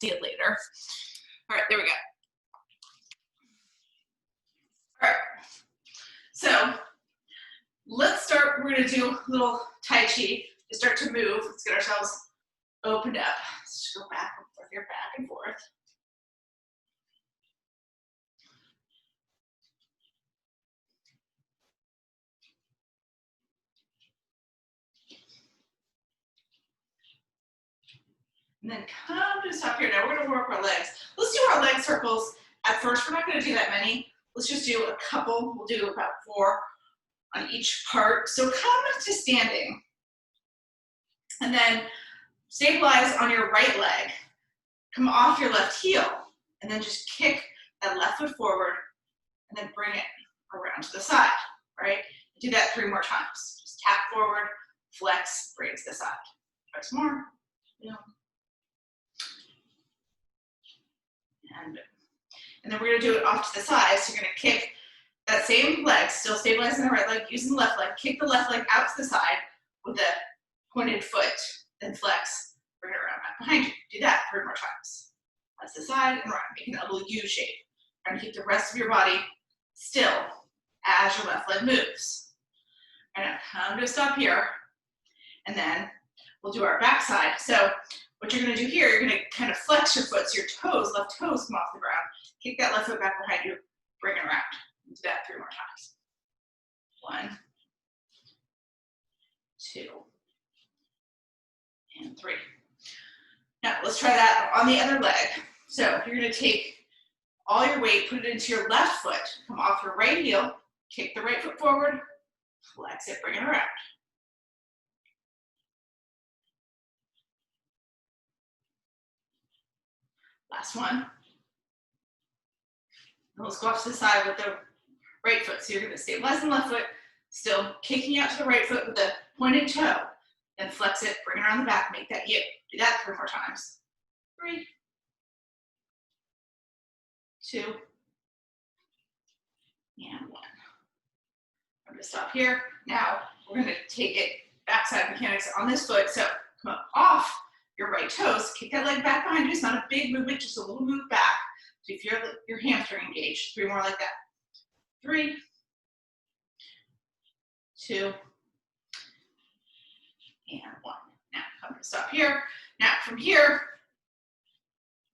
see it later. All right, there we go. All right, so let's start. We're gonna do a little Tai Chi to start to move. Let's get ourselves opened up. Let's just go back and forth here, back and forth. And then come to stop here. Now we're gonna work our legs. Let's do our leg circles. At first, we're not gonna do that many. Let's just do a couple. We'll do about 4 on each part. So come to standing. And then stabilize on your right leg. Come off your left heel. And then just kick that left foot forward and then bring it around to the side, right? Do that 3 more times. Just tap forward, flex, bring it to the side. Twice more. Yeah. And then we're gonna do it off to the side. So you're gonna kick that same leg, still stabilizing the right leg, using the left leg, kick the left leg out to the side with a pointed foot, then flex, bring it around back behind you. Do that 3 more times. That's the side and around, making a little U shape. Trying to keep the rest of your body still as your left leg moves. And now come to a stop here, and then we'll do our back side. So what you're gonna do here, you're gonna kind of flex your foot so your toes, left toes come off the ground. Kick that left foot back behind you, bring it around. Do that 3 more times. 1, 2, and 3. Now let's try that on the other leg. So you're gonna take all your weight, put it into your left foot, come off your right heel, kick the right foot forward, flex it, bring it around. Last one. And let's go off to the side with the right foot. So you're gonna stabilize the left foot, still kicking out to the right foot with the pointed toe, then flex it, bring it around the back, make that U. Do that 3 more times. 3, 2, and 1. I'm gonna stop here. Now we're gonna take it backside mechanics on this foot. So come up off your right toes, kick that leg back behind you. It's not a big movement, just a little move back. So if your hamstring engaged, 3 more like that. 3, 2, and 1. Now come to stop here. Now from here,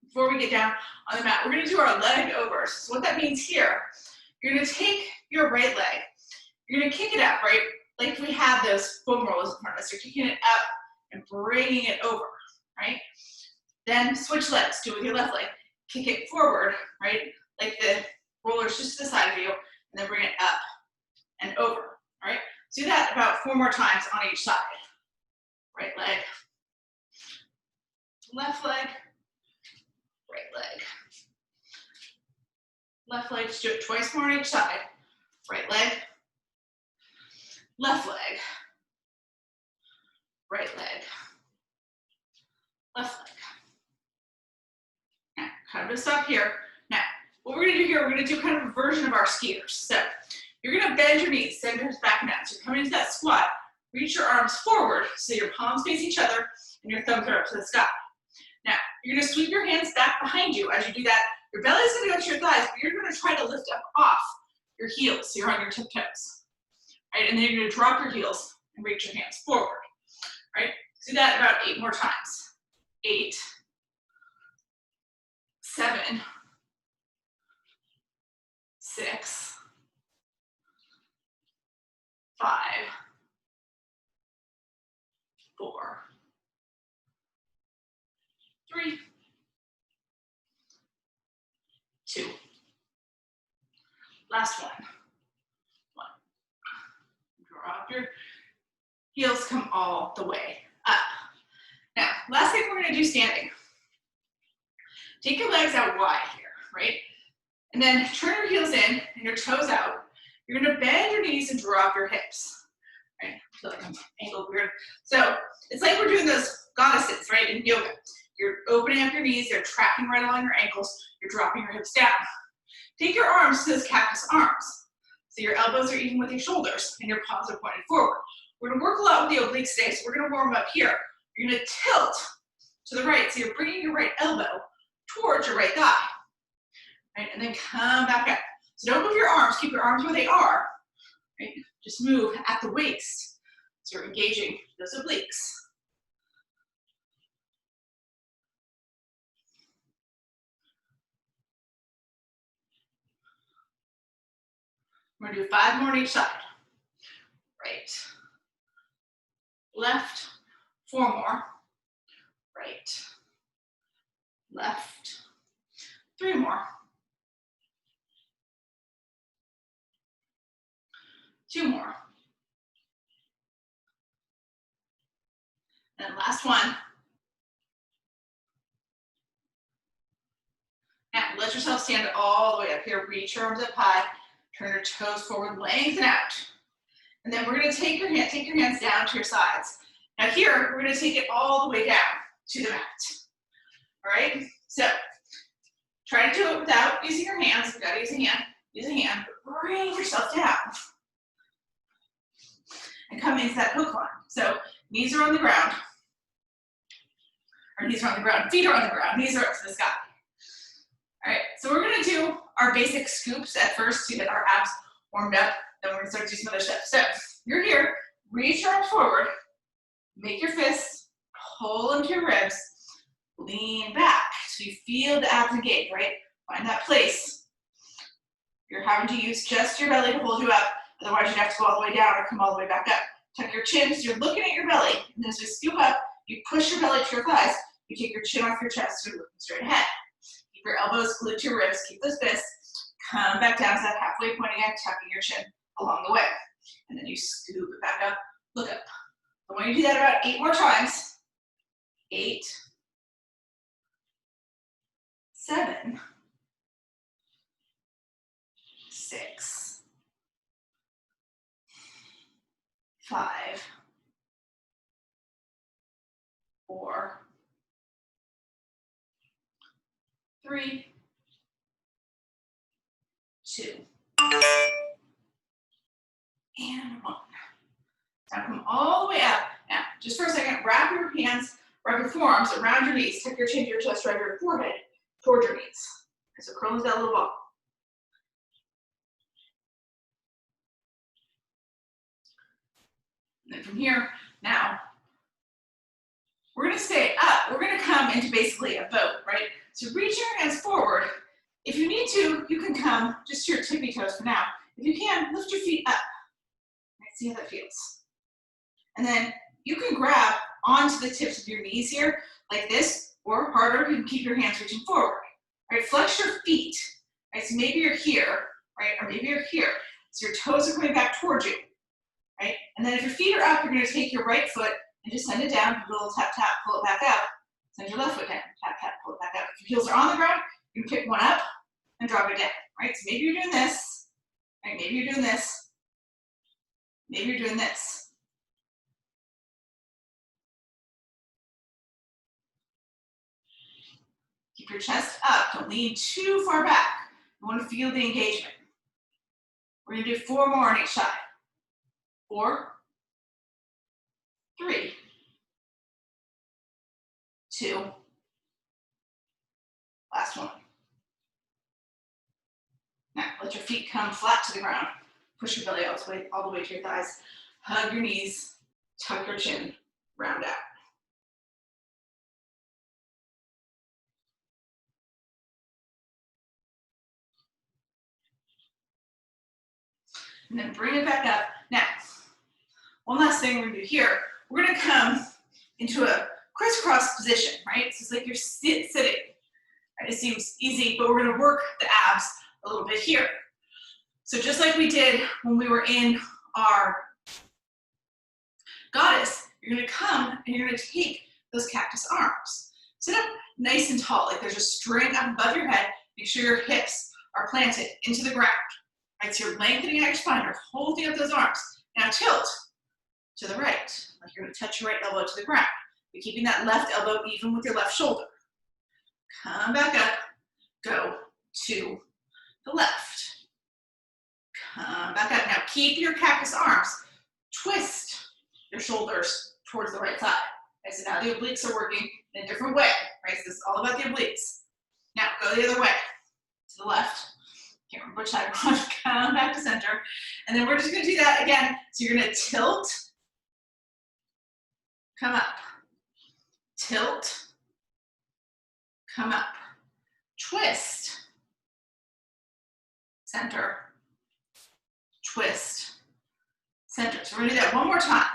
before we get down on the mat, we're gonna do our leg overs. So what that means here, you're gonna take your right leg, you're gonna kick it up, right? Like we have those foam rollers in front of us. You're kicking it up and bringing it over, right? Then switch legs, do it with your left leg. Kick it forward, right? Like the roller's just to the side of you, and then bring it up and over, all right? Do that about 4 more times on each side. Right leg, left leg, right leg. Left leg, just do it twice more on each side. Right leg, left leg, right leg, left leg. Now, kind of stop here. Now, what we're gonna do here, we're gonna do kind of a version of our skiers. So, you're gonna bend your knees, send yours back and down. So you're coming into that squat, reach your arms forward so your palms face each other and your thumbs are up to the sky. Now, you're gonna sweep your hands back behind you. As you do that, your belly's gonna go to your thighs, but you're gonna try to lift up off your heels, so you're on your tiptoes. Right, and then you're gonna drop your heels and reach your hands forward. Right, do that about 8 more times. 8, 7, 6, 5, 4, 3, 2. Last one. 1. Drop your heels, come all the way up. Now, last thing we're gonna do standing. Take your legs out wide here, right? And then turn your heels in and your toes out. You're gonna bend your knees and drop your hips. Right? I feel like I'm angled weird. So it's like we're doing those goddesses, right, in yoga. You're opening up your knees, they're tracking right along your ankles, you're dropping your hips down. Take your arms to those cactus arms. So your elbows are even with your shoulders and your palms are pointed forward. We're gonna work a lot with the obliques today, so we're gonna warm up here. You're gonna tilt to the right, so you're bringing your right elbow towards your right thigh. Right? And then come back up. So don't move your arms, keep your arms where they are. Right? Just move at the waist. So you're engaging those obliques. We're gonna do 5 more on each side. Right, left, 4 more. Right, left, 3 more. 2 more. And last one. Now let yourself stand all the way up here. Reach your arms up high. Turn your toes forward, lengthen out. And then we're gonna take your hands down to your sides. Now here, we're gonna take it all the way down to the mat. All right, so try to do it without using your hands. You gotta use a hand, but bring yourself down. And come into that hook line. So knees are on the ground, or knees are on the ground, feet are on the ground, knees are up to the sky. All right, so we're gonna do our basic scoops at first to get our abs warmed up, then we're gonna start to do some other stuff. So you're here, reach your arms forward, make your fists, pull into your ribs, lean back. So you feel the abs engage, right? Find that place. You're having to use just your belly to hold you up, otherwise you'd have to go all the way down or come all the way back up. Tuck your chin so you're looking at your belly, and as we scoop up, you push your belly to your thighs, you take your chin off your chest, so you're looking straight ahead. Keep your elbows glued to your ribs, keep those fists, come back down to that halfway point again, tucking your chin along the way. And then you scoop it back up, look up. I want you to do that about 8 more times. 8, 7, 6, 5, 4, 3, 2, and 1. Now come all the way up. Now, just for a second, wrap your forearms around your knees. Tuck your chin to your chest, drive your forehead towards your knees. So curl into that little ball. And then from here, now, we're gonna stay up. We're gonna come into basically a boat, right? So reach your hands forward. If you need to, you can come just to your tippy toes for now. If you can, lift your feet up. Right, see how that feels. And then you can grab onto the tips of your knees here, like this, or harder, you can keep your hands reaching forward. Right, flex your feet. Right, so maybe you're here, right, or maybe you're here. So your toes are coming back towards you, right? And then if your feet are up, you're gonna take your right foot and just send it down, do a little tap, tap, pull it back up. Send your left foot down, tap, tap, pull it back up. If your heels are on the ground, you can pick one up and drop it down, right? So maybe you're doing this, right? Maybe you're doing this. Maybe you're doing this. Keep your chest up, don't lean too far back. You want to feel the engagement. We're gonna do 4 more on each side. 4, 3, 2, last one. Now, let your feet come flat to the ground. Push your belly all the way to your thighs. Hug your knees, tuck your chin, round out. And then bring it back up. Now, one last thing we're gonna do here, we're gonna come into a crisscross position, right? So it's like you're sitting. Right? It seems easy, but we're gonna work the abs a little bit here. So just like we did when we were in our goddess, you're gonna come and you're gonna take those cactus arms. Sit up nice and tall, like there's a string up above your head. Make sure your hips are planted into the ground. Right, so you're lengthening out your spine, you're holding up those arms. Now tilt to the right, like you're gonna touch your right elbow to the ground. You're keeping that left elbow even with your left shoulder. Come back up, go to the left. Come back up. Now keep your cactus arms, twist your shoulders towards the right side. Okay, so now the obliques are working in a different way, right? So this is all about the obliques. Now go the other way, to the left. Can't remember which side we're on. Come back to center. And then we're just gonna do that again. So you're gonna tilt, come up, tilt, come up, twist, center, twist, center. So we're gonna do that one more time,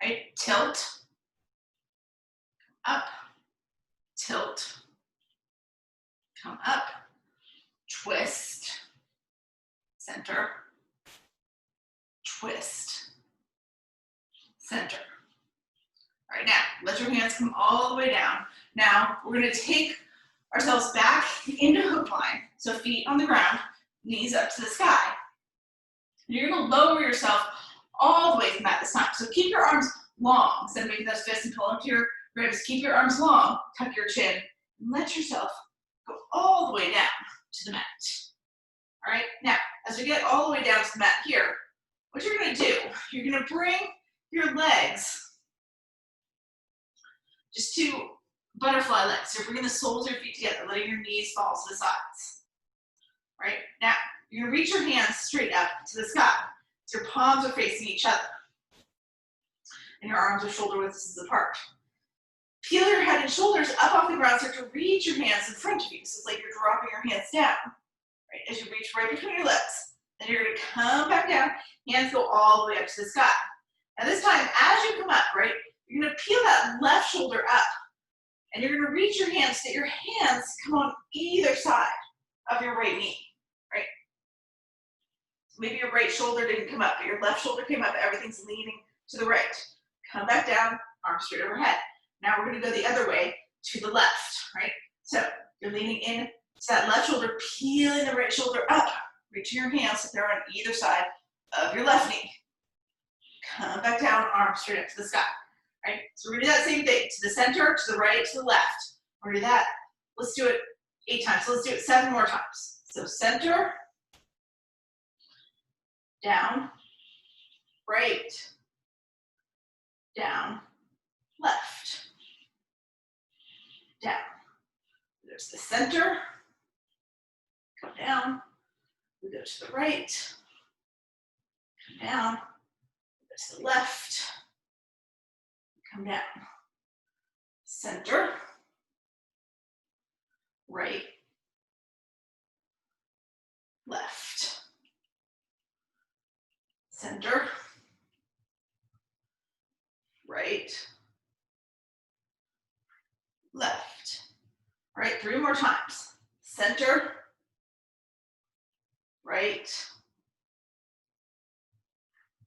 right? Tilt, up, tilt, come up, twist, center, twist, center. All right, now let your hands come all the way down. Now we're gonna take ourselves back into hook line. So feet on the ground, knees up to the sky. You're gonna lower yourself all the way from that this time. So keep your arms long. Instead of making those fists and pull up to your ribs, keep your arms long, tuck your chin, and let yourself go all the way down to the mat. All right, now, as we get all the way down to the mat here, what you're gonna do, you're gonna bring your legs just to butterfly legs. So you're bringing the soles of your feet together, letting your knees fall to the sides. All right, now, you're gonna reach your hands straight up to the sky. So your palms are facing each other. And your arms are shoulder width distance apart. Peel your head and shoulders up off the ground, start to reach your hands in front of you. So it's like you're dropping your hands down, right? As you reach right between your legs. Then you're gonna come back down, hands go all the way up to the sky. Now this time, as you come up, right, you're gonna peel that left shoulder up. And you're gonna reach your hands so that your hands come on either side of your right knee, right? So maybe your right shoulder didn't come up, but your left shoulder came up, everything's leaning to the right. Come back down, arms straight overhead. Now we're gonna go the other way to the left, right? So you're leaning in to that left shoulder, peeling the right shoulder up, reaching your hands so they're on either side of your left knee. Come back down, arms straight up to the sky, right? So we're gonna do that same thing, to the center, to the right, to the left. We're gonna do that, let's do it 8 times, so let's do it 7 more times. So center, down, right, down, left, down. There's the center, come down, we go to the right, come down, we go to the left, come down. Center, right, left, center, right, left. All right, 3 more times. Center, right,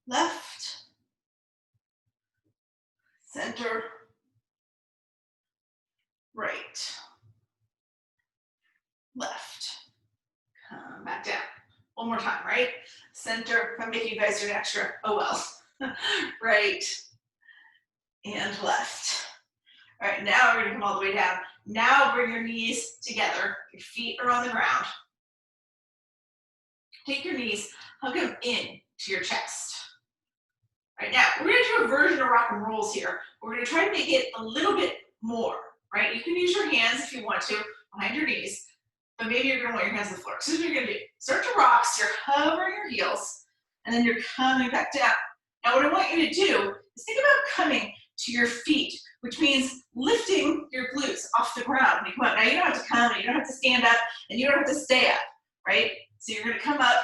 left, center, right, left. Come back down. One more time, right? Center, if I'm making you guys do an extra, oh well. Right and left. All right, now we're gonna come all the way down. Now bring your knees together. Your feet are on the ground. Take your knees, hug them in to your chest. All right, now we're gonna do a version of rock and rolls here. We're gonna try to make it a little bit more, right? You can use your hands if you want to, behind your knees, but maybe you're gonna want your hands on the floor. So this is what you're gonna do. Start to rock, so you're hovering your heels, and then you're coming back down. Now what I want you to do is think about coming to your feet, which means lifting your glutes off the ground when you come up. Now you don't have to come, and you don't have to stand up, and you don't have to stay up, right? So you're gonna come up,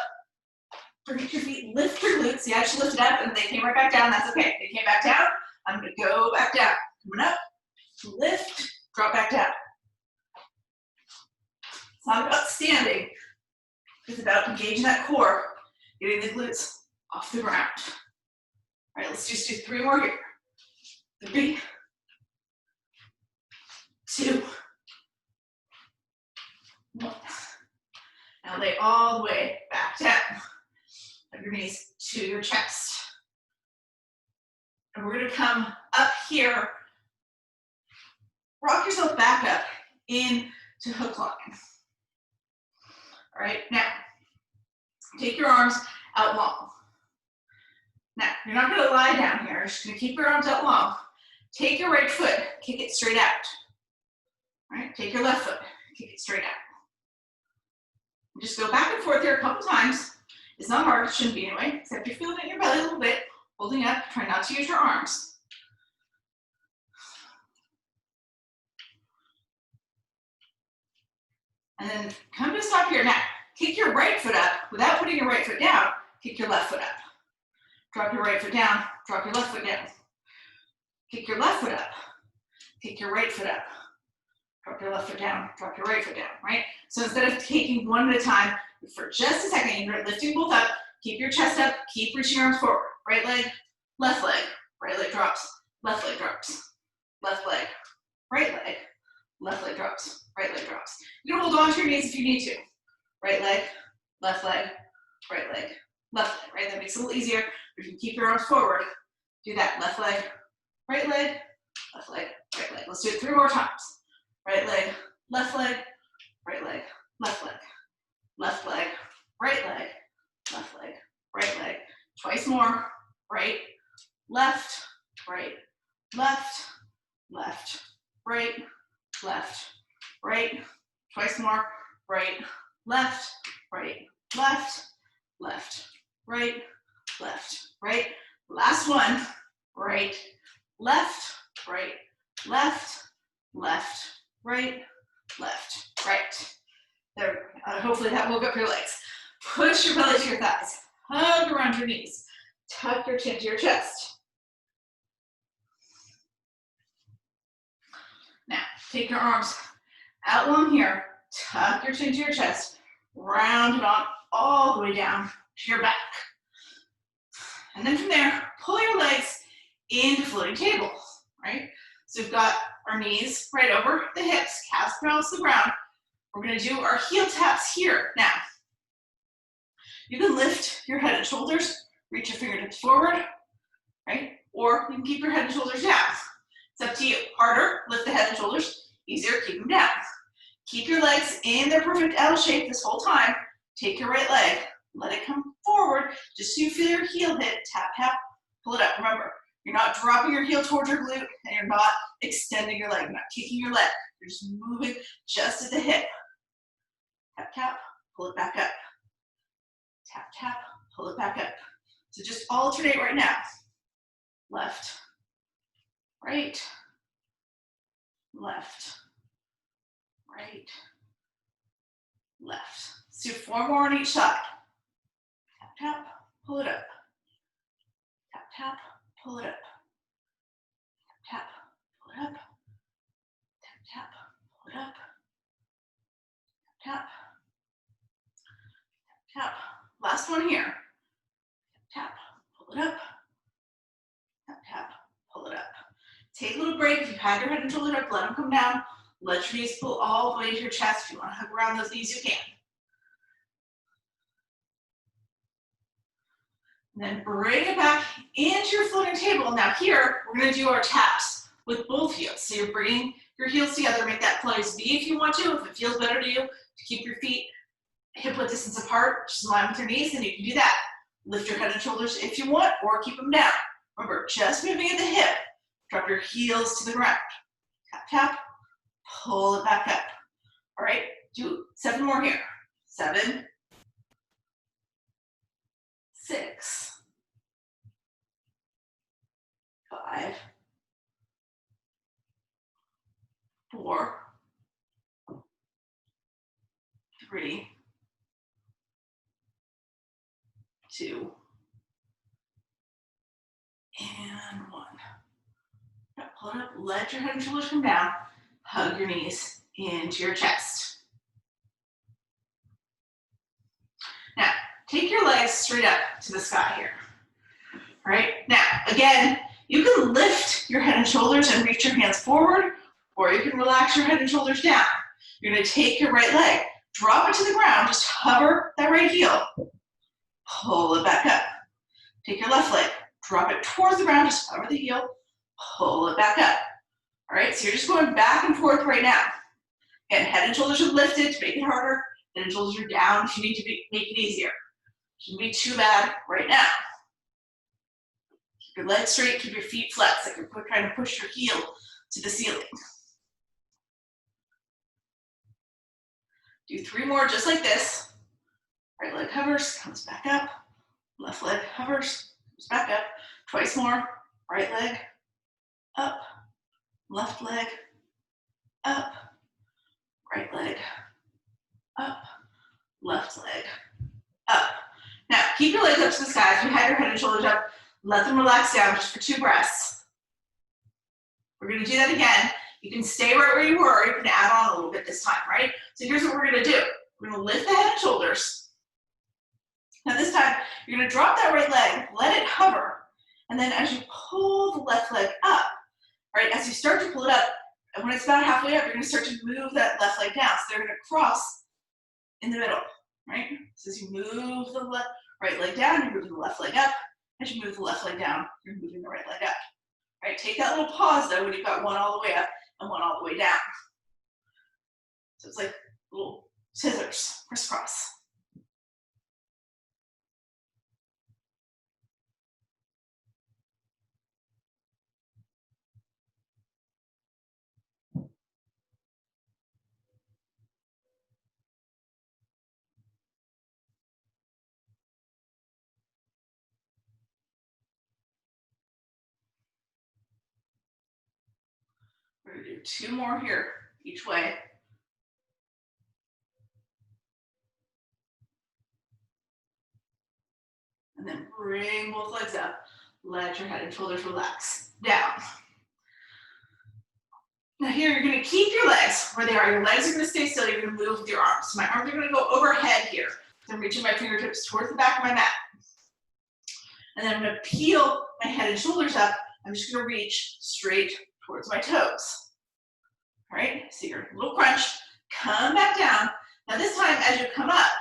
bring your feet, lift your glutes. You actually lift it up, and they came right back down. That's okay. They came back down. I'm gonna go back down. Coming up, lift, drop back down. It's not about standing. It's about engaging that core, getting the glutes off the ground. All right, let's just do 3 more here. 3, 2, 1. Now lay all the way back down. Hug your knees to your chest. And we're gonna come up here. Rock yourself back up into hook line. All right, now take your arms out long. Now, you're not gonna lie down here. You're just gonna keep your arms out long. Take your right foot, kick it straight out. All right, take your left foot, kick it straight out. Just go back and forth here a couple times. It's not hard, it shouldn't be anyway, except you're feeling it in your belly a little bit, holding up, try not to use your arms. And then come to a stop here. Now, kick your right foot up without putting your right foot down, kick your left foot up. Drop your right foot down, drop your left foot down. Kick your left foot up, kick your right foot up. Drop your left foot down, drop your right foot down, right? So instead of taking one at a time, for just a second, you're lifting both up, keep your chest up, keep reaching your arms forward. Right leg drops, left leg drops, left leg, right leg, left leg drops, right leg drops. You can hold on to your knees if you need to. Right leg, left leg, right leg, left leg, right? That makes it a little easier. If you keep your arms forward, do that. Left leg, right leg, left leg, right leg. Let's do it 3 more times. Right leg, left leg, right leg, left leg, left leg, right leg, left leg, right leg. Twice more. Right, left, right, left, left, right, left, right. Twice more. Right, left, right, left, left, right, left, right. Last one. Right, left, right, left, left, right, left, right. There. Hopefully that woke up your legs. Push your belly to your thighs. Hug around your knees. Tuck your chin to your chest. Now, take your arms out long here. Tuck your chin to your chest. Round it on all the way down to your back. And then from there, pull your legs into floating table, right? So we've got our knees right over the hips, calves parallel to the ground. We're gonna do our heel taps here. Now, you can lift your head and shoulders, reach your fingertips forward, right? Or you can keep your head and shoulders down. It's up to you. Harder, lift the head and shoulders. Easier, keep them down. Keep your legs in their perfect L shape this whole time. Take your right leg, let it come forward, just so you feel your heel hit, tap, tap, pull it up. Remember, you're not dropping your heel towards your glute, and you're not extending your leg, you're not kicking your leg. You're just moving just at the hip. Tap, tap, pull it back up. Tap, tap, pull it back up. So just alternate right now. Left, right, left, right, left. Let's do 4 more on each side. Tap, tap, pull it up. Tap, tap, pull it up. Tap, tap, pull it up. Tap, tap, pull it up. Tap, tap, tap. Last one here. Tap, tap, pull it up. Tap, tap, pull it up. Take a little break. If you've had your head and shoulders up, let them come down. Let your knees pull all the way to your chest. If you want to hug around those knees, you can. And then bring it back into your floating table. Now here, we're going to do our taps with both heels. So you're bringing your heels together, make that Pilates V if you want to. If it feels better to you, to keep your feet hip-width distance apart, just in line with your knees, then you can do that. Lift your head and shoulders if you want, or keep them down. Remember, just moving at the hip. Drop your heels to the ground. Tap, tap, pull it back up. All right, do 7 more here. 7, 6, 5, 4, 3, 2, and 1. Now pull it up, let your head and shoulders come down. Hug your knees into your chest. Now, take your legs straight up to the sky here. All right, now, again, you can lift your head and shoulders and reach your hands forward, or you can relax your head and shoulders down. You're gonna take your right leg, drop it to the ground, just hover that right heel, pull it back up. Take your left leg, drop it towards the ground, just hover the heel, pull it back up. All right, so you're just going back and forth right now. Again, head and shoulders are lifted to make it harder. Head and shoulders are down if you need to make it easier. Shouldn't be too bad right now. Keep your legs straight, keep your feet flexed, like you're trying to push your heel to the ceiling. Do 3 more just like this. Right leg hovers, comes back up. Left leg hovers, comes back up. Twice more. Right leg up. Left leg up. Right leg up. Left leg up. Now, keep your legs up to the sky. As you have your head and shoulders up, let them relax down just for 2 breaths. We're going to do that again. You can stay right where you were, or you can add on a little bit this time, right? So here's what we're going to do. We're going to lift the head and shoulders. Now this time, you're going to drop that right leg, let it hover, and then as you pull the left leg up, right, as you start to pull it up, and when it's about halfway up, you're going to start to move that left leg down. So they're going to cross in the middle, right? So as you move the right leg down, you're moving the left leg up. As you move the left leg down, you're moving the right leg up. Right? Take that little pause though when you've got one all the way up and one all the way down. So it's like little scissors, crisscross. We're going to do 2 more here, each way. And then bring both legs up. Let your head and shoulders relax. Down. Now here, you're going to keep your legs where they are. Your legs are going to stay still. You're going to move with your arms. So my arms are going to go overhead here. So I'm reaching my fingertips towards the back of my mat. And then I'm going to peel my head and shoulders up. I'm just going to reach straight towards my toes. All right, so you're a little crunch. Come back down. Now this time, as you come up,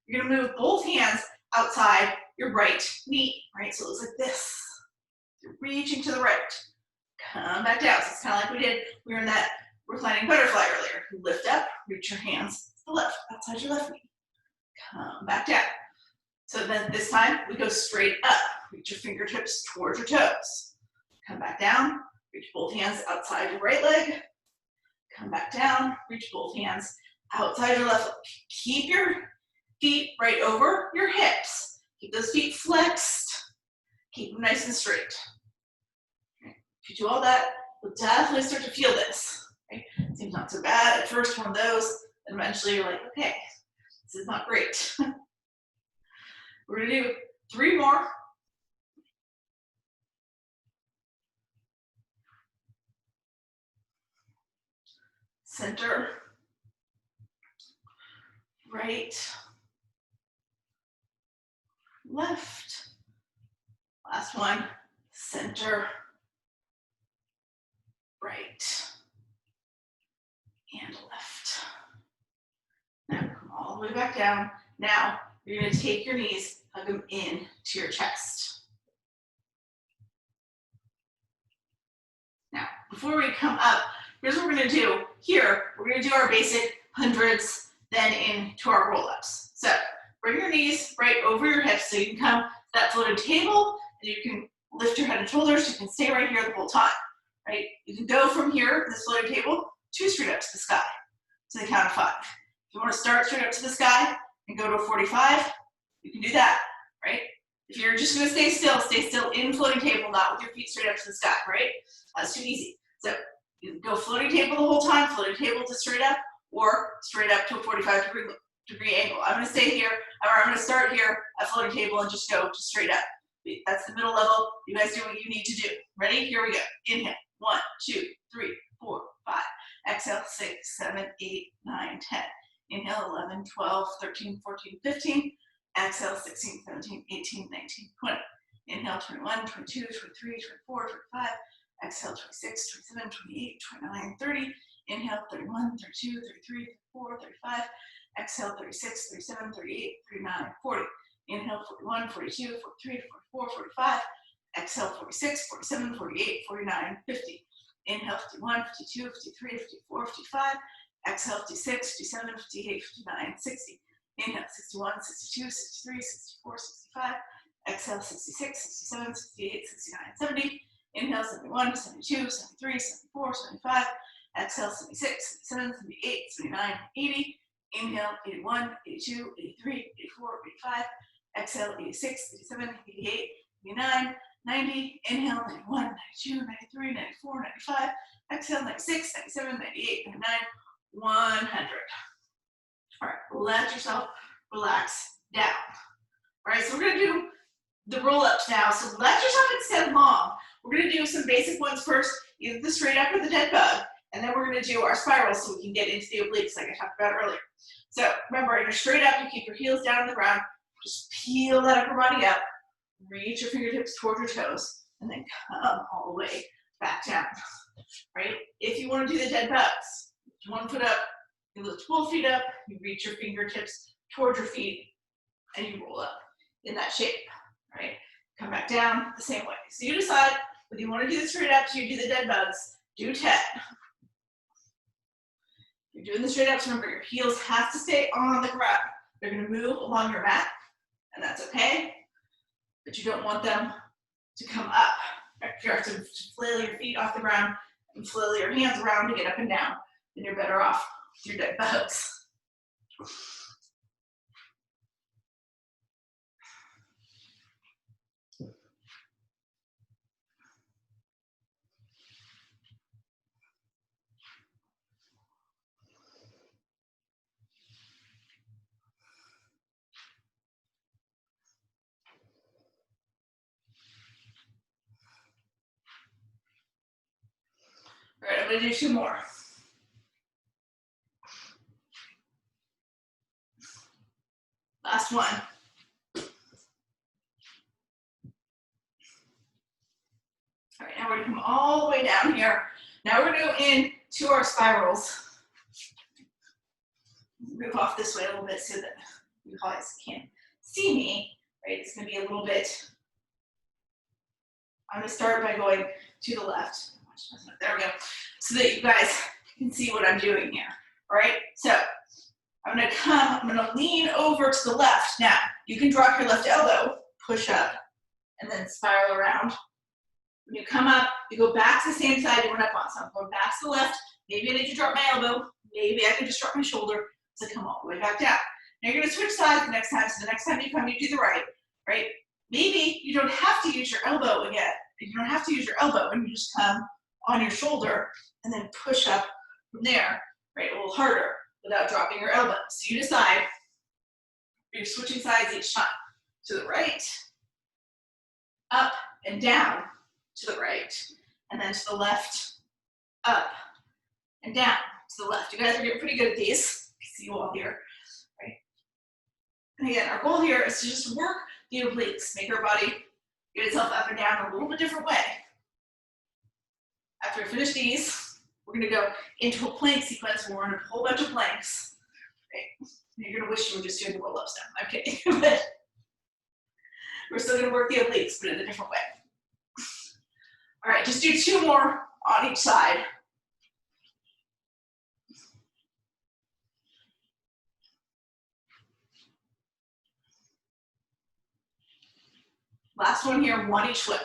you're going to move both hands outside your right knee, right? So it looks like this. You're reaching to the right. Come back down. So it's kind of like we were in that reclining butterfly earlier. You lift up, reach your hands to the left, outside your left knee. Come back down. So then this time, we go straight up. Reach your fingertips towards your toes. Come back down, reach both hands outside your right leg. Come back down, reach both hands outside your left leg. Keep your feet right over your hips. Keep those feet flexed. Keep them nice and straight. Okay. If you do all that, you'll definitely start to feel this. Okay? Seems not so bad at first, one of those, and eventually you're like, okay, this is not great. We're gonna do 3 more. Center, right, left. Last one, center, right, and left. Now come all the way back down. Now you're going to take your knees, hug them in to your chest. Now, before we come up, here's what we're going to do. Here, we're going to do our basic hundreds, then into our roll-ups. So bring your knees right over your hips so you can come to that floated table, and you can lift your head and shoulders. You can stay right here the whole time, right? You can go from here, this floated table, 2 straight up to the sky, to the count of 5. If you want to start straight up to the sky and go to a 45, you can do that, right? If you're just going to stay still in floating table, not with your feet straight up to the sky, right? That's too easy. So you can go floating table the whole time, floating table to straight up, or straight up to a 45-degree angle. I'm going to stay here, or I'm going to start here at floating table and just go to straight up. That's the middle level. You guys do what you need to do. Ready? Here we go. Inhale. 1, 2, 3, 4, 5. Exhale. 6, 7, 8, 9, 10. Inhale. 11, 12, 13, 14, 15. Exhale. 16, 17, 18, 19, 20. Inhale. 21, 22, 23, 24, 25. Exhale. 26, 27, 28, 29, 30. Inhale. 31, 32, 33, 34, 35. Exhale. 36, 37, 38, 39, 40. Inhale, 41, 42, 43, 44, 45. Exhale, 46, 47, 48, 49, 50. Inhale, 51, 52, 53, 54, 55. Exhale, 56, 57, 58, 59, 60. Inhale, 61, 62, 63, 64, 65. Exhale, 66, 67, 68, 69, 70. Inhale, 71, 72, 73, 74, 75. Exhale, 76, 77, 78, 79, 80. Inhale, 81, 82, 83, 84, 85. Exhale, 86, 87, 88, 89, 90. Inhale, 91, 92, 93, 94, 95. Exhale, 96, 97, 98, 99, 100. All right, let yourself relax down. All right, so we're gonna do the roll-ups now. So let yourself extend long. We're gonna do some basic ones first, either the straight up or the dead bug, and then we're gonna do our spirals so we can get into the obliques like I talked about earlier. So remember, in your straight up, you keep your heels down on the ground, just peel that upper body up, reach your fingertips toward your toes, and then come all the way back down, right? If you wanna do the dead bugs, lift one foot up, you lift both feet up, you reach your fingertips toward your feet, and you roll up in that shape, right? Come back down the same way. So you decide whether you want to do the straight ups or you do the dead bugs. Do 10. You're doing the straight ups, remember your heels have to stay on the ground. They're going to move along your mat, and that's okay, but you don't want them to come up. You have to flail your feet off the ground and flail your hands around to get up and down, then you're better off with your dead bugs. All right, I'm going to do 2 more. Last one. All right, now we're going to come all the way down here. Now we're going to go into our spirals. Move off this way a little bit so that you guys can see me, right? It's going to be a little bit. I'm going to start by going to the left. There we go. So that you guys can see what I'm doing here. All right, so I'm going to lean over to the left. Now, you can drop your left elbow, push up, and then spiral around. When you come up, you go back to the same side you went up on. So I'm going back to the left. Maybe I need to drop my elbow. Maybe I can just drop my shoulder to come all the way back down. Now you're going to switch sides the next time. So the next time you come, you do the right, right? Maybe you don't have to use your elbow again. You don't have to use your elbow, and you just come on your shoulder and then push up from there, right? A little harder without dropping your elbow. So you decide. You're switching sides each time. To the right, up and down to the right, and then to the left, up and down to the left. You guys are getting pretty good at these. I see you all here, right? And again, our goal here is to just work the obliques, make our body get itself up and down in a little bit different way. After we finish these, we're going to go into a plank sequence where we're going to do a whole bunch of planks. Right? You're going to wish you were just doing the roll-ups now. I'm kidding. But we're still going to work the obliques, but in a different way. All right, just do 2 more on each side. Last one here, 1 each way.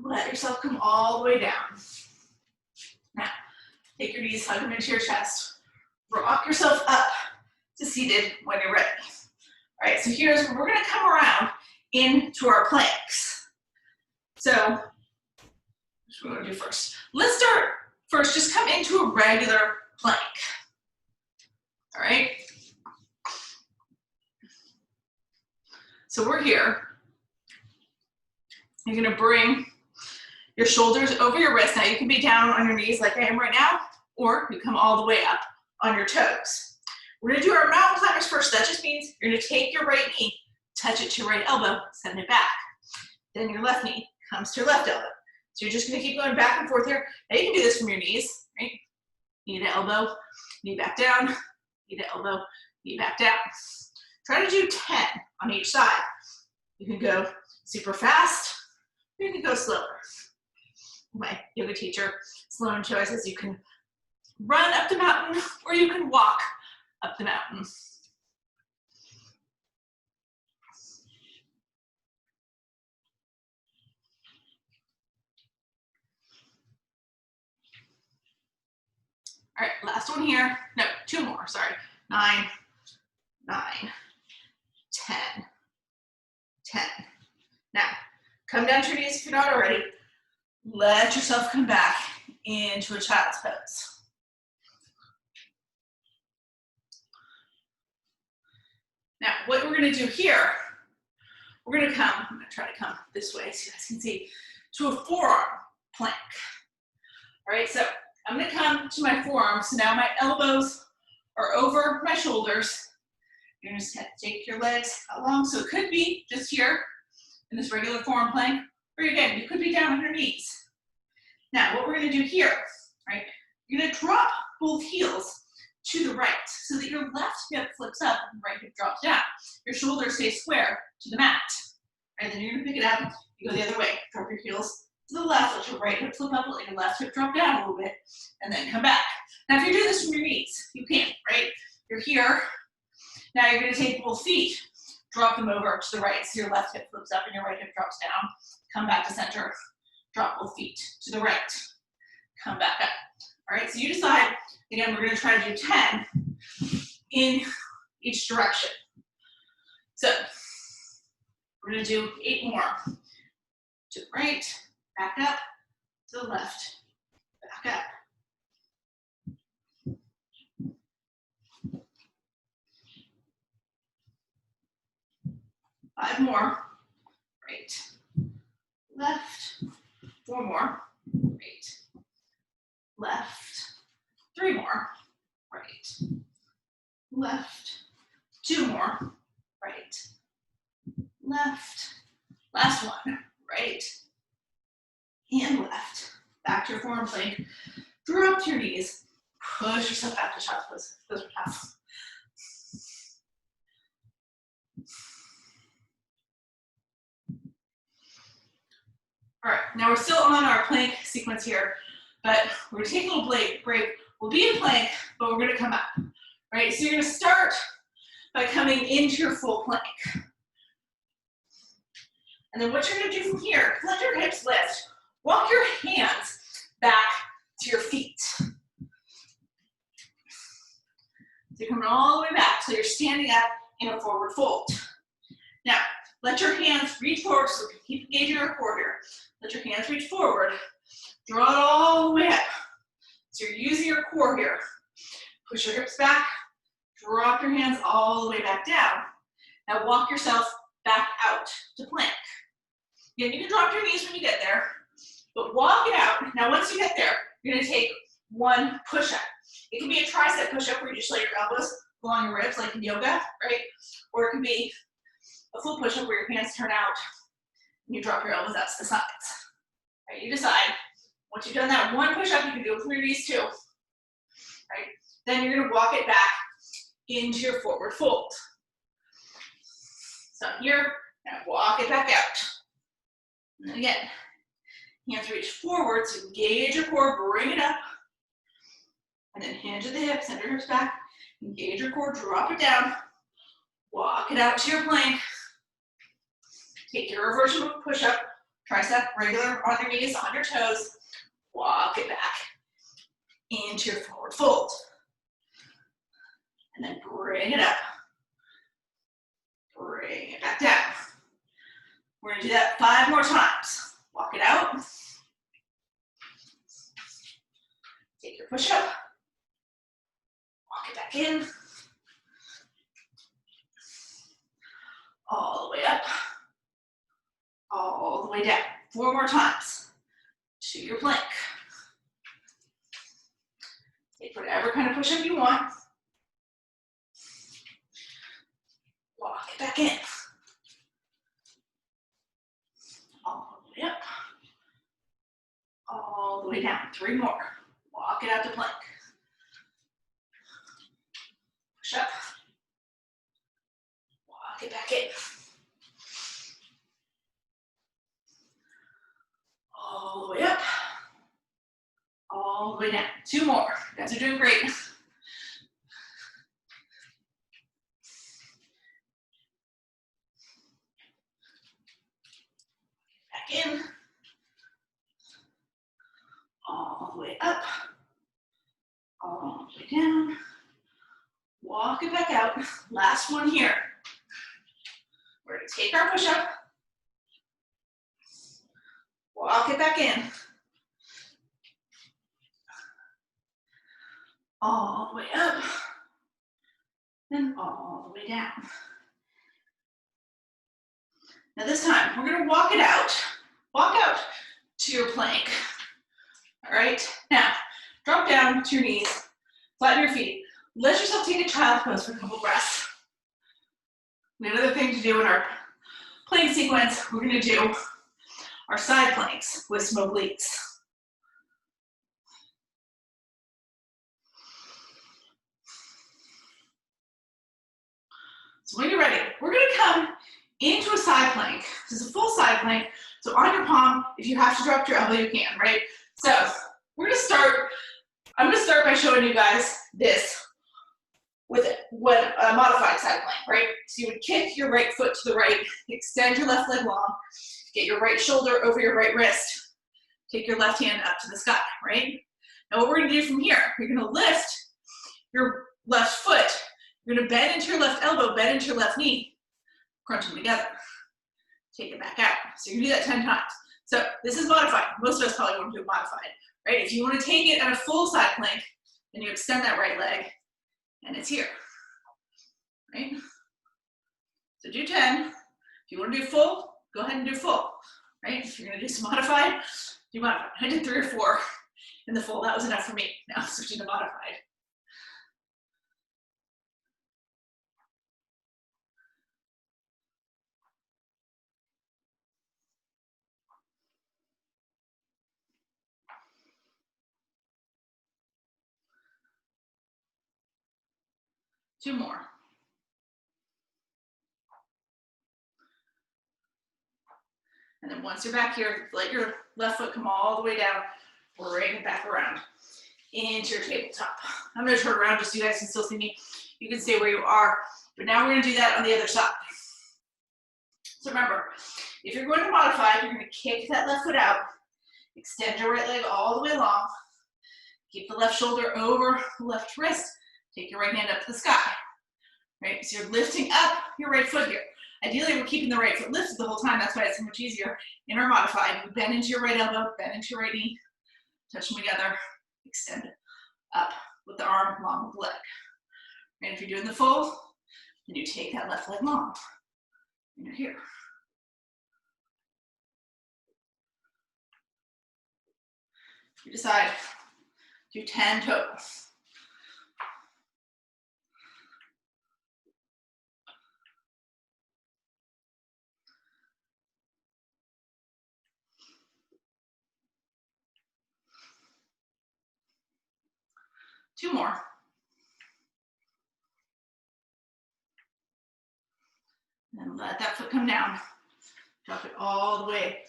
Let yourself come all the way down. Now, take your knees, hug them into your chest. Rock yourself up to seated when you're ready. All right, so here's where we're going to come around into our planks. So, what we're going to do first. Let's start first, just come into a regular plank. All right? So we're here. You're going to bring your shoulders over your wrists. Now you can be down on your knees like I am right now, or you come all the way up on your toes. We're going to do our mountain climbers first. That just means you're going to take your right knee, touch it to your right elbow, send it back. Then your left knee comes to your left elbow. So you're just going to keep going back and forth here. Now you can do this from your knees, right? Knee to elbow, knee back down, knee to elbow, knee back down. Try to do 10 on each side. You can go super fast, or you can go slower. My yoga teacher, Sloan, shows us you can run up the mountain or you can walk up the mountain. All right, last one here. No, two more, sorry. 9, 9, 10, 10. Now, come down to your knees if you're not already. Let yourself come back into a child's pose. Now, what we're gonna do here, we're gonna come, I'm gonna try to come this way so you guys can see, to a forearm plank. All right, so I'm gonna come to my forearm, so now my elbows are over my shoulders. You're gonna just take your legs along, so it could be just here in this regular forearm plank, or again, you could be down on your knees. Now, what we're gonna do here, right, you're gonna drop both heels to the right so that your left hip flips up and right hip drops down. Your shoulders stay square to the mat. Right, then you're gonna pick it up, you go the other way, drop your heels to the left, let your right hip flip up, let your left hip drop down a little bit, and then come back. Now, if you're doing this from your knees, you can, right? You're here. Now you're gonna take both feet, drop them over to the right, so your left hip flips up and your right hip drops down. Come back to center, drop both feet to the right, come back up. All right, so you decide, again, we're gonna try to do 10 in each direction. So, we're gonna do 8 more. To the right, back up, to the left, back up. 5 more, right, left, 4 more, right, left, 3 more, right, left, 2 more, right, left, last one, right, and left. Back to your forearm plank, drop to your knees, push yourself back to child's pose. Those are tough. All right, now we're still on our plank sequence here, but we're gonna take a little break. We'll be in plank, but we're gonna come up, right? So you're gonna start by coming into your full plank. And then what you're gonna do from here, let your hips lift. Walk your hands back to your feet. So you're coming all the way back, so you're standing up in a forward fold. Now, let your hands reach forward, so keep engaging your core here. Let your hands reach forward, draw it all the way up. So you're using your core here. Push your hips back, drop your hands all the way back down. Now walk yourself back out to plank. Again, you can drop your knees when you get there, but walk it out. Now once you get there, you're gonna take one push-up. It can be a tricep push-up where you just let your elbows go on your ribs like in yoga, right? Or it can be a full push-up where your hands turn out and you drop your elbows out to the sides. Right, you decide. Once you've done that one push-up, you can do it from your knees too. Right? Then you're gonna walk it back into your forward fold. So here, now walk it back out. And then again, hands reach forward, so engage your core, bring it up. And then hinge at the hips, send your hips back, engage your core, drop it down, walk it out to your plank. Take your reversion push-up, tricep, regular on your knees, on your toes, walk it back into your forward fold. And then bring it up. Bring it back down. We're gonna do that 5 more times. Walk it out. Take your push-up. Walk it back in. All the way up. All the way down. 4 more times to your plank. Take whatever kind of push-up you want. Walk it back in. All the way up. All the way down. 3 more. Walk it out to plank. Push up. Walk it back in. All the way up. All the way down. 2 more. You guys are doing great. Back in. All the way up. All the way down. Walk it back out. Last one here. We're gonna take our push-up. Walk it back in. All the way up. And all the way down. Now this time, we're gonna walk it out. Walk out to your plank. All right, now, drop down to your knees, flatten your feet. Let yourself take a child's pose for a couple breaths. We have another thing to do in our plank sequence. We're gonna do our side planks with some obliques. So when you're ready, we're gonna come into a side plank. This is a full side plank. So on your palm, if you have to drop your elbow, you can, right? So we're gonna start, I'm gonna start by showing you guys this with a modified side plank, right? So you would kick your right foot to the right, extend your left leg long, get your right shoulder over your right wrist, take your left hand up to the sky, right? Now what we're gonna do from here, you're gonna lift your left foot, you're gonna bend into your left elbow, bend into your left knee, crunch them together. Take it back out. So you can do that 10 times. So this is modified. Most of us probably want to do it modified, right? If you want to take it at a full side plank, then you extend that right leg, and it's here, right? So do 10. If you want to do full, go ahead and do full, right? If you're going to do some modified, do modified. I did 3 or 4 in the full. That was enough for me. Now switching to modified. Two more. And then once you're back here, let your left foot come all the way down, bring it back around into your tabletop. I'm gonna turn around just so you guys can still see me. You can stay where you are, but now we're gonna do that on the other side. So remember, if you're going to modify, you're gonna kick that left foot out, extend your right leg all the way long, keep the left shoulder over the left wrist, take your right hand up to the sky, right? So you're lifting up your right foot here. Ideally, we're keeping the right foot lifted the whole time. That's why it's so much easier in our modified. You bend into your right elbow, bend into your right knee, touch them together, extend up with the arm along with the leg. And if you're doing the full, then you take that left leg long, and you're here. You decide, do 10 total. Two more. And let that foot come down. Drop it all the way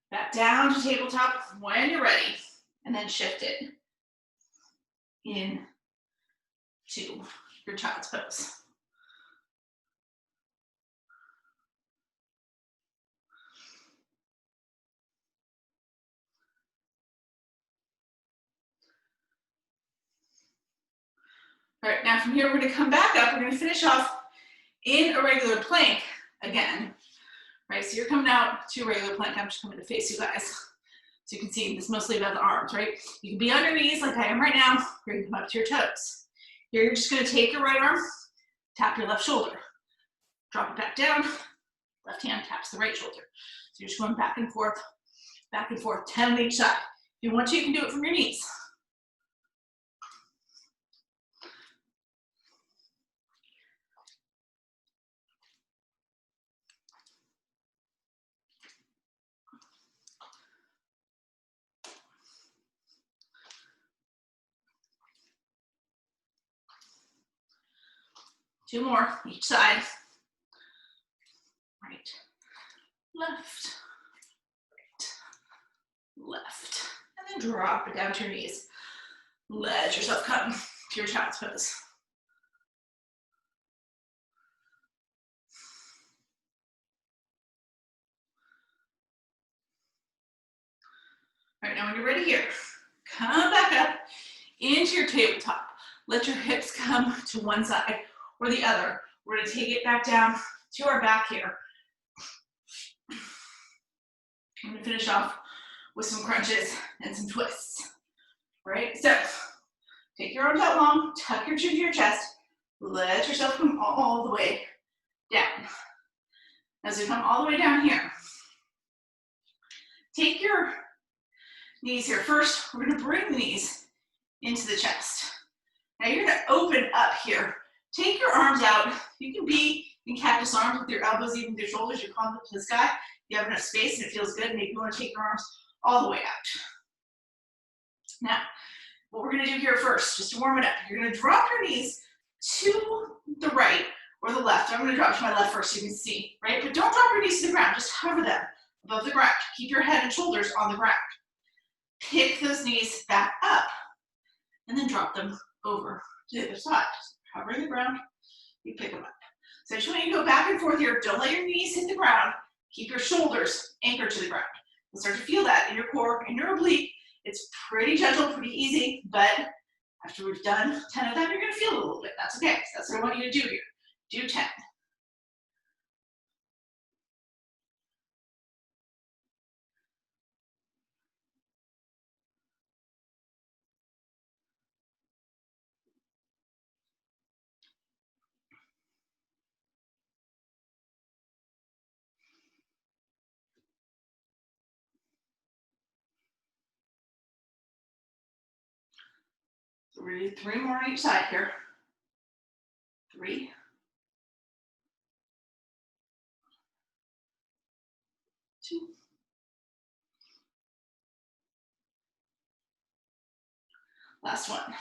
back down to tabletop when you're ready. And then shift it in to your child's pose. All right, now from here, we're gonna come back up. We're gonna finish off in a regular plank again, right? So you're coming out to a regular plank. I'm just coming to face you guys. So you can see this is mostly about the arms, right? You can be on your knees like I am right now, or you can come up to your toes. Here, you're just gonna take your right arm, tap your left shoulder, drop it back down, left hand taps the right shoulder. So you're just going back and forth, 10 on each side. If you want to, you can do it from your knees. Two more each side. Right, left, right, left. And then drop it down to your knees. Let yourself come to your child's pose. All right, now when you're ready here, come back up into your tabletop. Let your hips come to one side or the other. We're gonna take it back down to our back here. I'm gonna finish off with some crunches and some twists, right? So take your arms out long, tuck your chin to your chest, let yourself come all the way down. As we come all the way down here, take your knees here. First, we're gonna bring the knees into the chest. Now you're gonna open up here. Take your arms out. You can be in cactus arms with your elbows, even with your shoulders, your palms up to the sky. You have enough space and it feels good. Maybe you wanna take your arms all the way out. Now, what we're gonna do here first, just to warm it up, you're gonna drop your knees to the right or the left. I'm gonna drop to my left first so you can see, right? But don't drop your knees to the ground, just hover them above the ground. Keep your head and shoulders on the ground. Pick those knees back up and then drop them over to the other side. Just hover the ground, you pick them up. So I just want you to go back and forth here. Don't let your knees hit the ground. Keep your shoulders anchored to the ground. You'll start to feel that in your core, in your oblique. It's pretty gentle, pretty easy, but after we've done 10 of them, you're gonna feel it a little bit. That's okay. So that's what I want you to do here. Do 10. So we're gonna do 3 more on each side here. 3. 2. Last one. All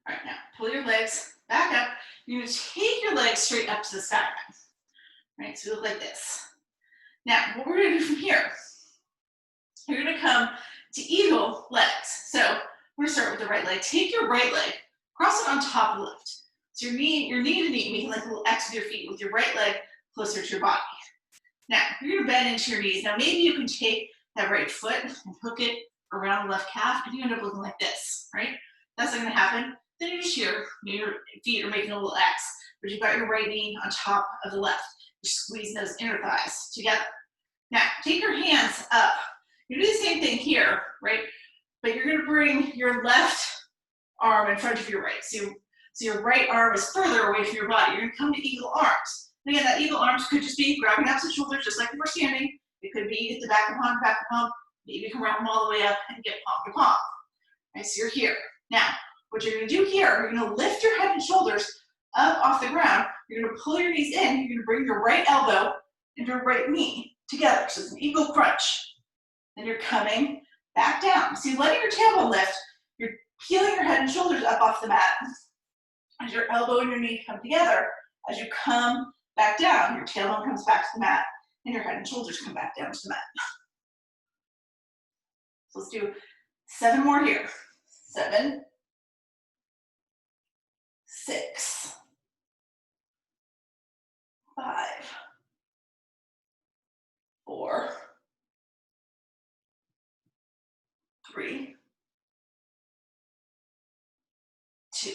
right, now pull your legs back up. You're gonna take your legs straight up to the sky. Right, so you look like this. Now, what we're gonna do from here, you're gonna come to eagle legs. So we're gonna start with the right leg. Take your right leg, cross it on top of the left. So your knee to knee, making like a little X with your feet with your right leg closer to your body. Now, you're gonna bend into your knees. Now, maybe you can take that right foot and hook it around the left calf, and you end up looking like this, right? That's not gonna happen. Then you're just here, your feet are making a little X, but you've got your right knee on top of the left. You're squeezing those inner thighs together. Now, take your hands up. You do the same thing here, right? But you're gonna bring your left arm in front of your right. So your right arm is further away from your body. You're gonna come to eagle arms. And again, that eagle arms could just be grabbing opposite shoulders, just like we were standing. It could be at the back of palm. Maybe you can wrap them all the way up and get palm to palm. Right, so you're here. Now, what you're gonna do here, you're gonna lift your head and shoulders up off the ground. You're gonna pull your knees in. You're gonna bring your right elbow and your right knee together. So it's an eagle crunch. Then you're coming back down. So you're letting your tailbone lift. You're peeling your head and shoulders up off the mat. As your elbow and your knee come together, as you come back down, your tailbone comes back to the mat, and your head and shoulders come back down to the mat. So let's do 7 more here. 7, 6, 5, 4, 3, 2,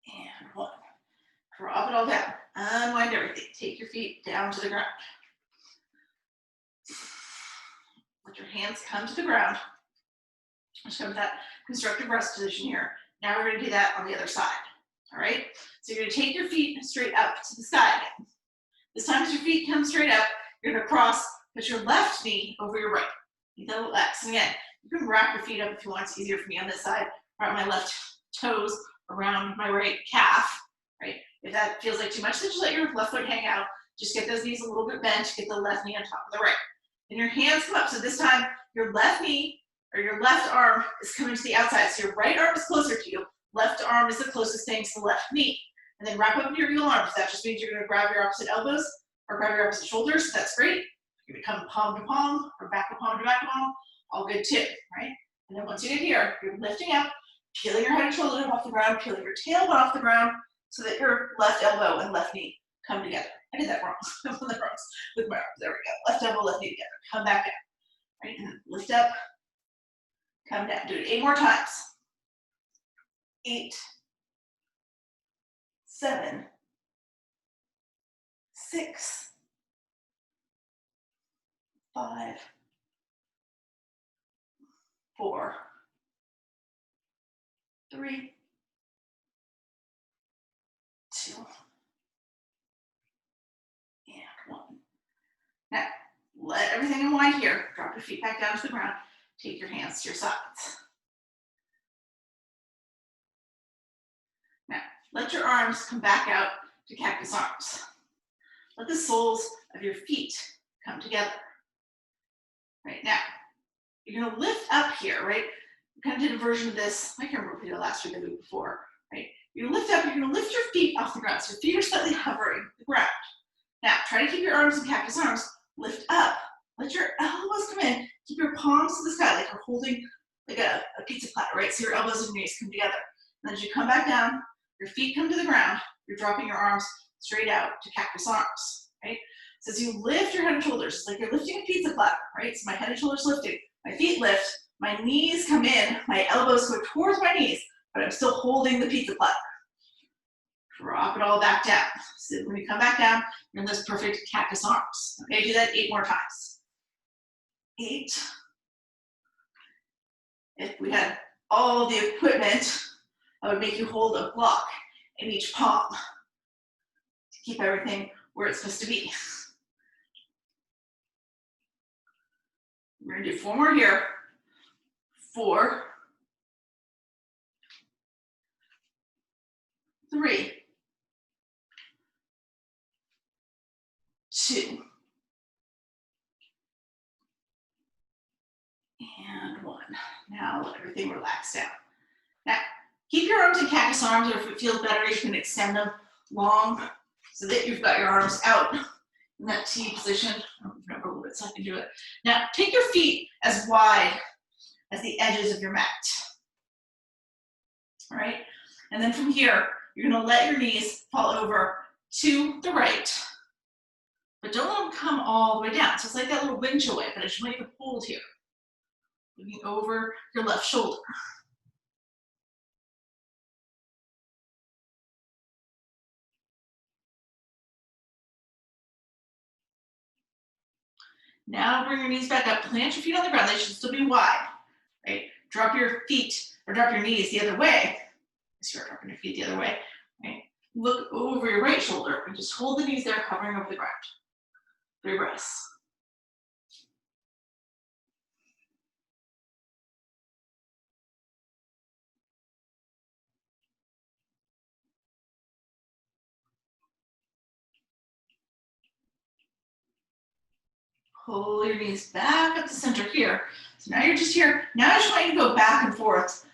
and 1. Drop it all down. Unwind everything. Take your feet down to the ground. Let your hands come to the ground. Just come to that constructive rest position here. Now we're going to do that on the other side. All right? So you're going to take your feet straight up to the sky again. This time as your feet come straight up, you're going to cross, put your left knee over your right. Make that little X. And again, you can wrap your feet up if you want. It's easier for me on this side. Wrap my left toes around my right calf. Right? If that feels like too much, then just let your left foot hang out. Just get those knees a little bit bent. Get the left knee on top of the right. And your hands come up. So this time, your left knee or your left arm is coming to the outside. So your right arm is closer to you. Left arm is the closest thing to the left knee. And then wrap up your eagle arms. That just means you're going to grab your opposite elbows or grab your opposite shoulders. That's great. You're going to come palm to palm or back to palm to back to palm. All good too, right? And then once you get here, you're lifting up, peeling your head and shoulders off the ground, peeling your tailbone off the ground so that your left elbow and left knee come together. I did that wrong. I'm on the wrong with my arms. There we go. Left elbow, left knee together. Come back down. Right, and then lift up, come down. Do it 8 more times. 8, 7, 6, 5, 4, 3, 2, and 1. Now, let everything unwind here. Drop your feet back down to the ground. Take your hands to your sides. Now, let your arms come back out to cactus arms. Let the soles of your feet come together. Right now, you're gonna lift up here, right? We kind of did a version of this. I can't remember if we did it last week or the week before, right? You're gonna lift up, you're gonna lift your feet off the ground. So your feet are slightly hovering the ground. Now, try to keep your arms in cactus arms. Lift up. Let your elbows come in. Keep your palms to the sky like you're holding like a pizza platter, right? So your elbows and knees come together. And as you come back down, your feet come to the ground. You're dropping your arms straight out to cactus arms, right? So as you lift your head and shoulders, it's like you're lifting a pizza platter, right? So my head and shoulders lifting. My feet lift. My knees come in. My elbows go towards my knees, but I'm still holding the pizza platter. Drop it all back down. So when you come back down, you're in those perfect cactus arms. Okay, do that 8 more times. 8. If we had all the equipment, I would make you hold a block in each palm to keep everything where it's supposed to be. We're gonna do 4 more here. 4, 3, 2, and 1. Now let everything relax down. Now, keep your arms in cactus arms, or if it feels better, you can extend them long so that you've got your arms out in that T position. I don't remember a little bit, so I can do it. Now, take your feet as wide as the edges of your mat. All right? And then from here, you're gonna let your knees fall over to the right, but don't let them come all the way down. So it's like that little wind chill wave, but I just want you to hold here, looking over your left shoulder. Now bring your knees back up, plant your feet on the ground. They should still be wide, right? Drop your feet, or drop your knees the other way. So you're dropping your feet the other way, right? Look over your right shoulder and just hold the knees there, hovering over the ground. 3 breaths. Pull your knees back up to center here. So now you're just here. Now I just want you to go back and forth,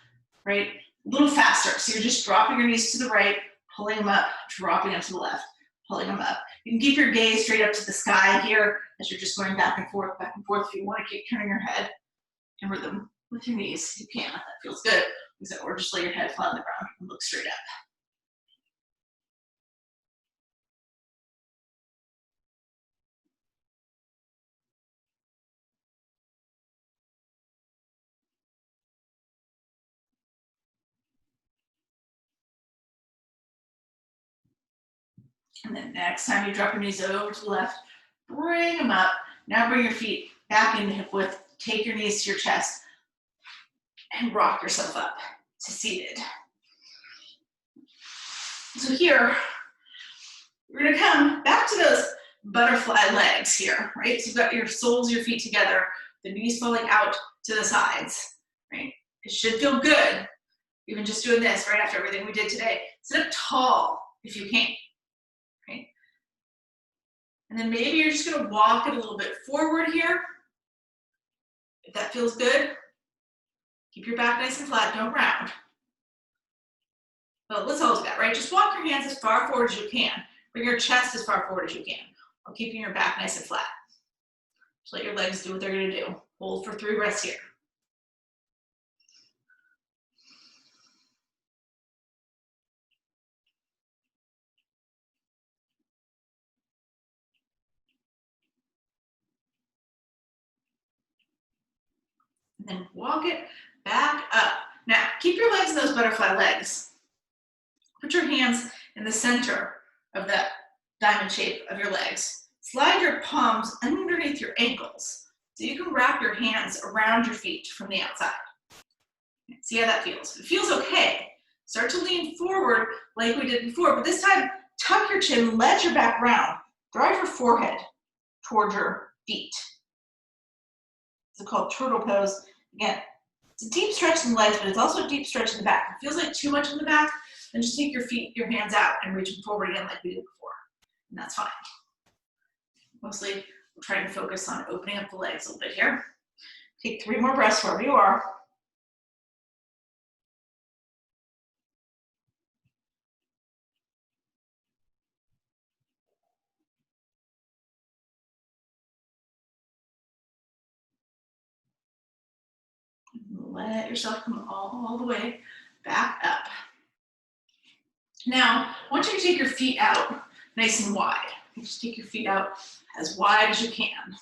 right? A little faster. So you're just dropping your knees to the right, pulling them up, dropping them to the left, pulling them up. You can keep your gaze straight up to the sky here as you're just going back and forth, back and forth. If you want to keep turning your head in rhythm with your knees, you can. That feels good. Or just lay your head flat on the ground and look straight up. And then next time you drop your knees over to the left, bring them up. Now bring your feet back into hip width. Take your knees to your chest and rock yourself up to seated. So here, we're gonna come back to those butterfly legs here, right? So you've got your soles of your feet together, the knees falling out to the sides, right? It should feel good, even just doing this right after everything we did today. Sit up tall if you can, right? And then maybe you're just gonna walk it a little bit forward here. If that feels good, keep your back nice and flat, don't round. But let's hold that, right? Just walk your hands as far forward as you can. Bring your chest as far forward as you can, while keeping your back nice and flat. Just let your legs do what they're gonna do. Hold for 3 breaths here. And then walk it back up. Now, keep your legs in those butterfly legs. Put your hands in the center of that diamond shape of your legs. Slide your palms underneath your ankles so you can wrap your hands around your feet from the outside. See how that feels? If it feels okay, start to lean forward like we did before, but this time, tuck your chin, let your back round. Drive your forehead towards your feet. It's called turtle pose. Again, it's a deep stretch in the legs, but it's also a deep stretch in the back. If it feels like too much in the back, then just take your hands out and reach them forward again like we did before. And that's fine. Mostly, we're trying to focus on opening up the legs a little bit here. Take 3 more breaths wherever you are. Let yourself come all the way back up. Now, I want you to take your feet out nice and wide. Just take your feet out as wide as you can,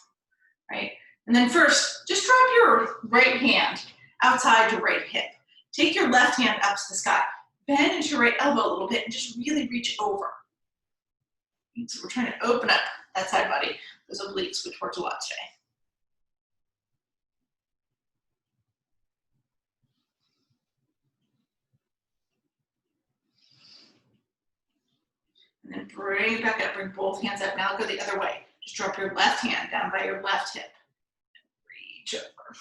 right? And then first, just drop your right hand outside your right hip. Take your left hand up to the sky. Bend into your right elbow a little bit and just really reach over. So we're trying to open up that side body, those obliques, which worked a lot today. And then bring it back up, bring both hands up. Now go the other way. Just drop your left hand down by your left hip. Reach over.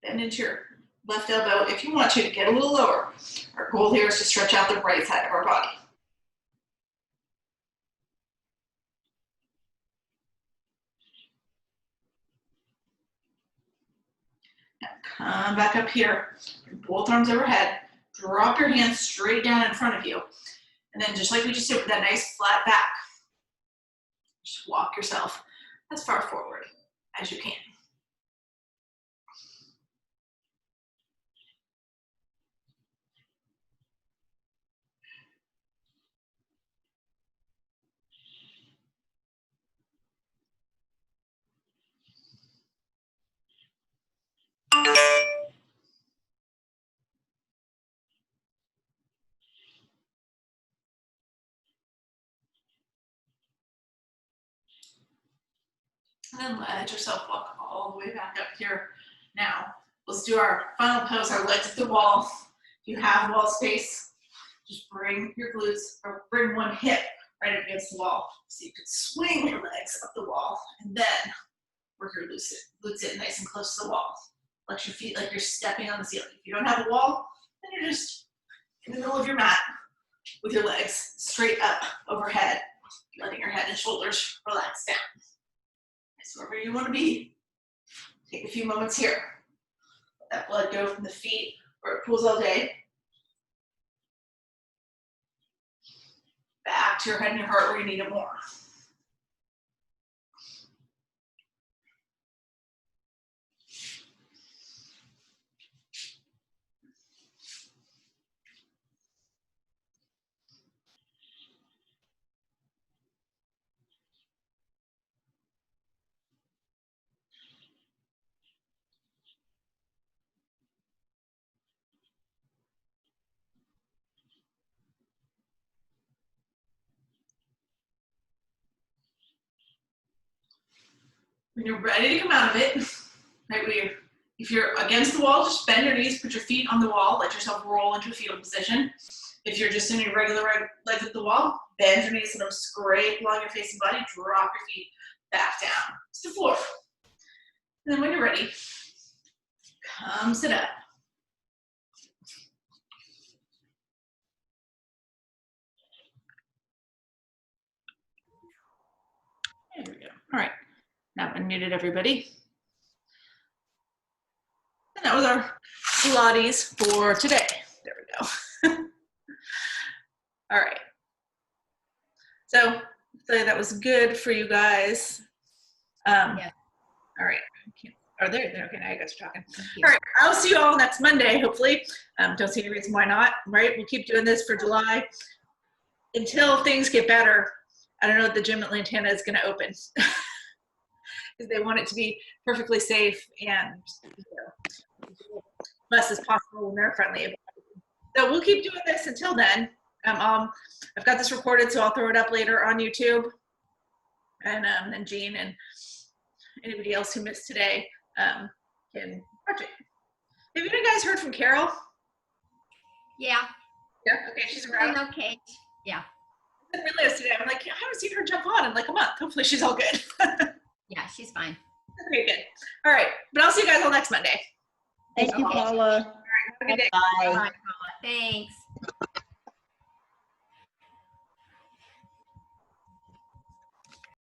Bend into your left elbow if you want to get a little lower. Our goal here is to stretch out the right side of our body. Now come back up here. Bring both arms overhead. Drop your hands straight down in front of you. And then just like we just did with that nice flat back, just walk yourself as far forward as you can. And then let yourself walk all the way back up here. Now, let's do our final pose, our legs at the wall. If you have wall space, just bring your glutes, or bring one hip right up against the wall. So you can swing your legs up the wall, and then work your glutes in nice and close to the wall. Let your feet like you're stepping on the ceiling. If you don't have a wall, then you're just in the middle of your mat with your legs straight up overhead, letting your head and shoulders relax down. So wherever you want to be, take a few moments here. Let that blood go from the feet where it pools all day. Back to your head and your heart where you need it more. When you're ready to come out of it, right, if you're against the wall, just bend your knees, put your feet on the wall, let yourself roll into a fetal position. If you're just in your regular legs at the wall, bend your knees, let them scrape along your face and body, drop your feet back down to the floor. And then when you're ready, come sit up. There we go. All right. Now I've unmuted everybody. And that was our Pilates for today. There we go. All right. So hopefully that was good for you guys. Yeah. All right. Oh, there. Okay, now you guys are talking. All right. I'll see you all next Monday, hopefully. Don't see any reason why not, right? We'll keep doing this for July until things get better. I don't know if the gym at Lantana is going to open. because they want it to be perfectly safe and less as possible when they're friendly about it. So we'll keep doing this until then. I've got this recorded, so I'll throw it up later on YouTube. And then Jean and anybody else who missed today can watch it. Have you guys heard from Carol? Yeah. Yeah. Okay, she's around. Okay. Yeah. I realized today, I'm like, I haven't seen her jump on in like a month. Hopefully she's all good. Yeah, she's fine. Okay, good. All right, but I'll see you guys all next Monday. Thank you, Paula. All right, have a good day. Bye. Bye, Paula. Thanks.